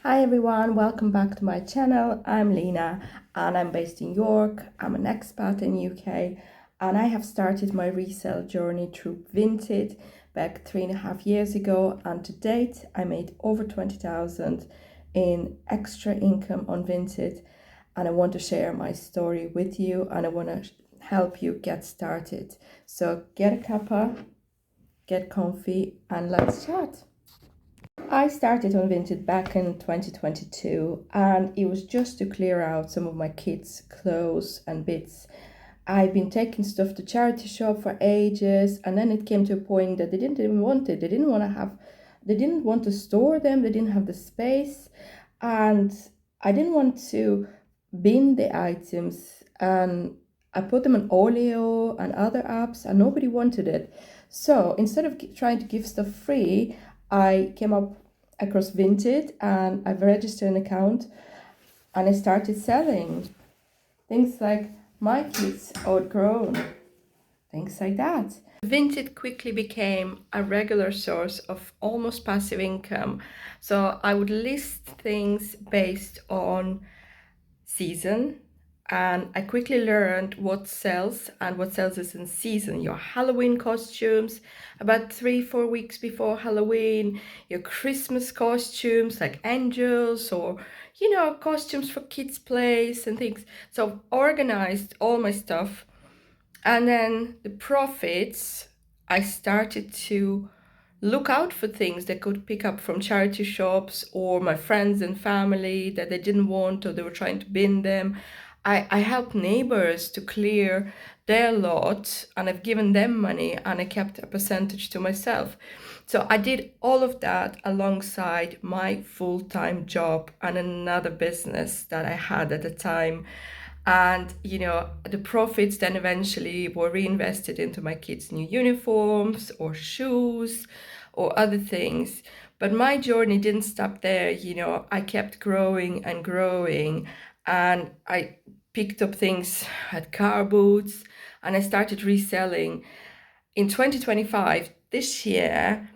Hi everyone, welcome back to my channel. I'm Lena and I'm based in York. I'm an expat in UK and I have started my resale journey through Vinted back 3.5 years ago, and to date I made over 20,000 in extra income on Vinted, and I want to share my story with you and I want to help you get started. So get a cuppa, get comfy and let's chat. I started on Vinted back in 2022 and it was just to clear out some of my kids' clothes and bits. I've been taking stuff to charity shop for ages, and then it came to a point that they didn't even want it. They didn't want to store them, they didn't have the space, and I didn't want to bin the items, and I put them on Olio and other apps and nobody wanted it. So instead of trying to give stuff free, I came up across Vinted and I've registered an account and I started selling things like my kids outgrown, things like that. Vinted quickly became a regular source of almost passive income. So I would list things based on season, and I quickly learned what sells and what sells is in season. Your Halloween costumes about 3-4 weeks before Halloween, your Christmas costumes like angels, or costumes for kids plays and things. So I've organized all my stuff, and then the profits I started to look out for things that could pick up from charity shops or my friends and family that they didn't want or they were trying to bin them. I helped neighbors to clear their lot and I've given them money and I kept a percentage to myself. So I did all of that alongside my full-time job and another business that I had at the time. And the profits then eventually were reinvested into my kids' new uniforms or shoes or other things. But my journey didn't stop there. I kept growing and growing, and I picked up things at car booths and I started reselling. In 2025, this year,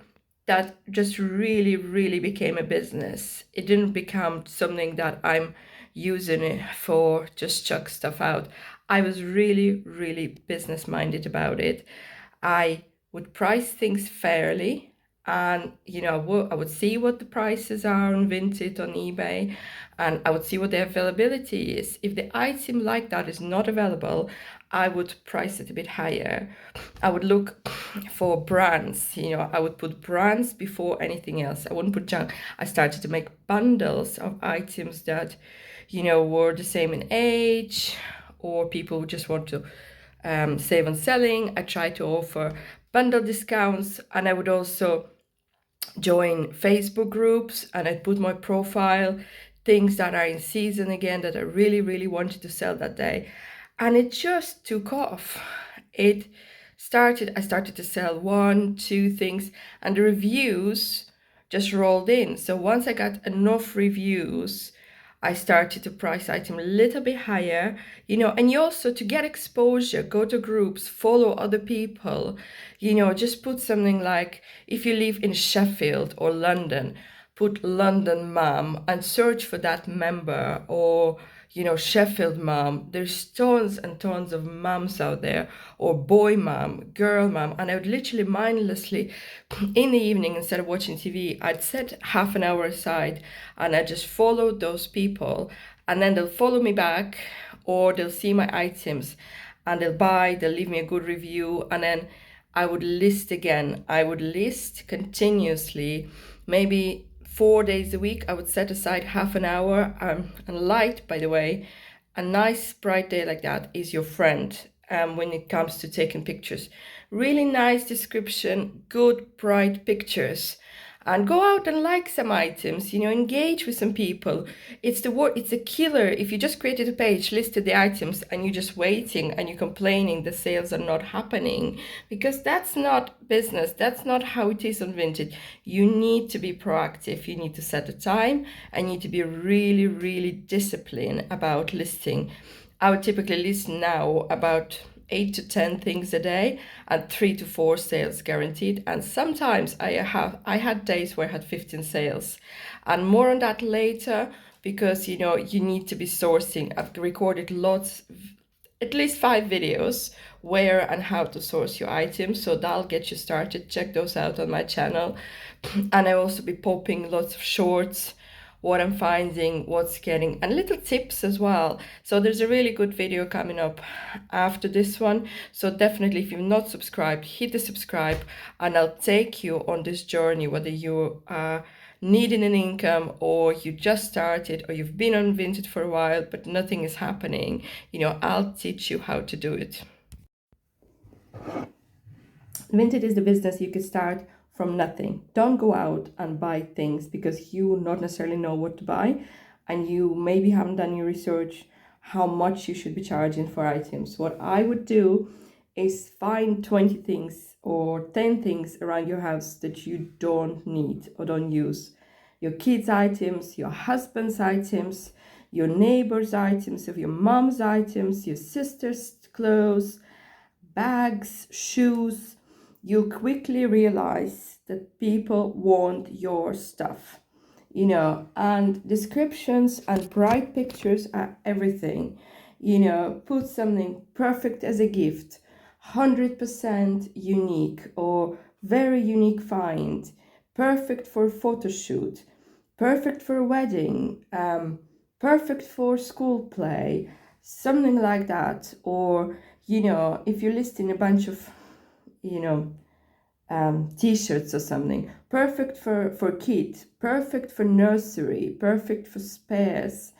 that just really became a business. It didn't become something that I'm using it for just chuck stuff out. I was really business minded about it. I would price things fairly, and I would see what the prices are on Vinted, on eBay, and I would see what the availability is. If the item like that is not available, I would price it a bit higher. I would look for brands. I would put brands before anything else. I wouldn't put junk. I started to make bundles of items that were the same in age, or people who just want to save on selling. I tried to offer bundle discounts, and I would also join Facebook groups, and I'd put my profile things that are in season again that I really wanted to sell that day, and it just took off. I started to sell 1-2 things, and the reviews just rolled in. So once I got enough reviews, I started to price item a little bit higher, and you also, to get exposure, go to groups, follow other people, just put something like, if you live in Sheffield or London, put London mom and search for that member, or Sheffield mom. There's tons and tons of moms out there, or boy mom, girl mom. And I would literally mindlessly in the evening, instead of watching TV, I'd set half an hour aside and I just followed those people, and then they'll follow me back, or they'll see my items and they'll leave me a good review, and then I would list again. I would list continuously, maybe 4 days a week. I would set aside half an hour. And light, by the way, a nice bright day like that is your friend when it comes to taking pictures. Really nice description, good bright pictures, and go out and like some items, engage with some people. It's a killer if you just created a page, listed the items, and you're just waiting and you're complaining the sales are not happening, because that's not business. That's not how it is on Vinted. You need to be proactive. You need to set a time and you need to be really disciplined about listing. I would typically list now about 8 to 10 things a day and 3 to 4 sales guaranteed. And sometimes I had days where I had 15 sales, and more on that later, because you know you need to be sourcing. I've recorded lots, at least 5 videos where and how to source your items, so that'll get you started. Check those out on my channel. And I'll also be popping lots of shorts, what I'm finding, what's getting, and little tips as well. So there's a really good video coming up after this one. So definitely, if you've not subscribed, hit the subscribe, and I'll take you on this journey, whether you are needing an income, or you just started, or you've been on Vinted for a while but nothing is happening. You know, I'll teach you how to do it. Vinted is the business you can start from nothing. Don't go out and buy things because you not necessarily know what to buy, and you maybe haven't done your research how much you should be charging for items. What I would do is find 20 things or 10 things around your house that you don't need or don't use. Your kids' items, your husband's items, your neighbor's items, of your mom's items, your sister's clothes, bags, shoes. You'll quickly realize that people want your stuff, you know, and descriptions and bright pictures are everything. You know, put something perfect as a gift, 100% unique or very unique find, perfect for a photo shoot, perfect for a wedding, perfect for school play, something like that. Or, you know, if you're listing a bunch of, you know, t-shirts or something, perfect for kids, perfect for nursery, perfect for spares,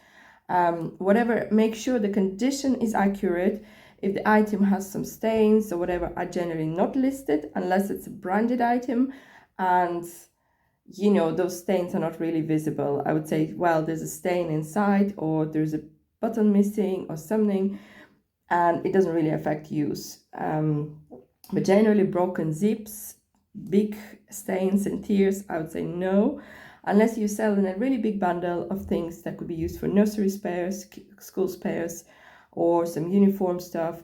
whatever. Make sure the condition is accurate. If the item has some stains or whatever, are generally not listed unless it's a branded item, and you know those stains are not really visible. I would say, well, there's a stain inside, or there's a button missing or something, and it doesn't really affect use. But generally broken zips, big stains and tears, I would say no, unless you sell in a really big bundle of things that could be used for nursery spares, school spares, or some uniform stuff,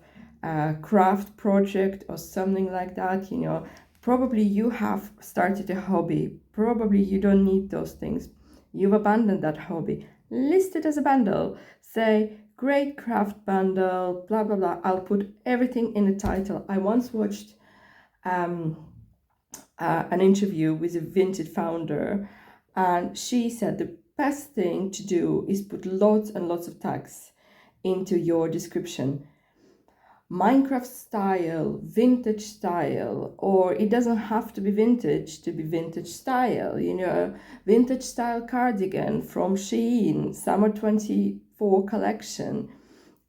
craft project or something like that. You know, probably you have started a hobby, probably you don't need those things, you've abandoned that hobby. List it as a bundle, say great craft bundle, blah blah blah. I'll put everything in the title. I once watched an interview with a Vinted founder, and she said the best thing to do is put lots and lots of tags into your description. Minecraft style, vintage style, or it doesn't have to be vintage to be vintage style. You know, vintage style cardigan from Shein, summer 24 collection,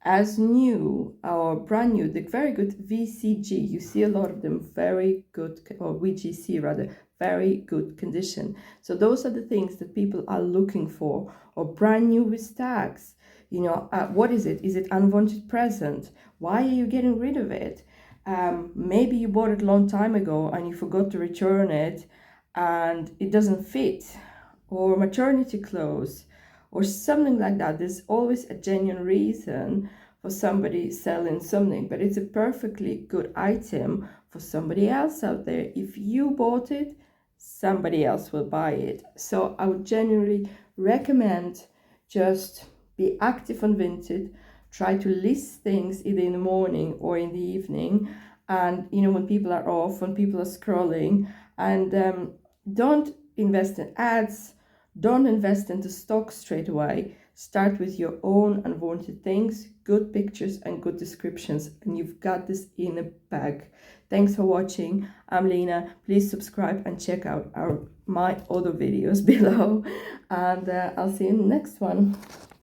as new or brand new, the very good VCG. You see a lot of them, very good, or VGC rather, very good condition. So those are the things that people are looking for, or brand new with tags. You know, what is it? Is it unwanted present? Why are you getting rid of it? Maybe you bought it a long time ago and you forgot to return it and it doesn't fit, or maternity clothes, or something like that. There's always a genuine reason for somebody selling something, but it's a perfectly good item for somebody else out there. If you bought it, somebody else will buy it. So I would generally recommend just be active on Vinted. Try to list things either in the morning or in the evening, and you know, when people are off, when people are scrolling, and don't invest in ads, don't invest into stock straight away. Start with your own unwanted things, good pictures and good descriptions, and you've got this in a bag. Thanks for watching. I'm Lena. Please subscribe and check out my other videos below, and I'll see you in the next one.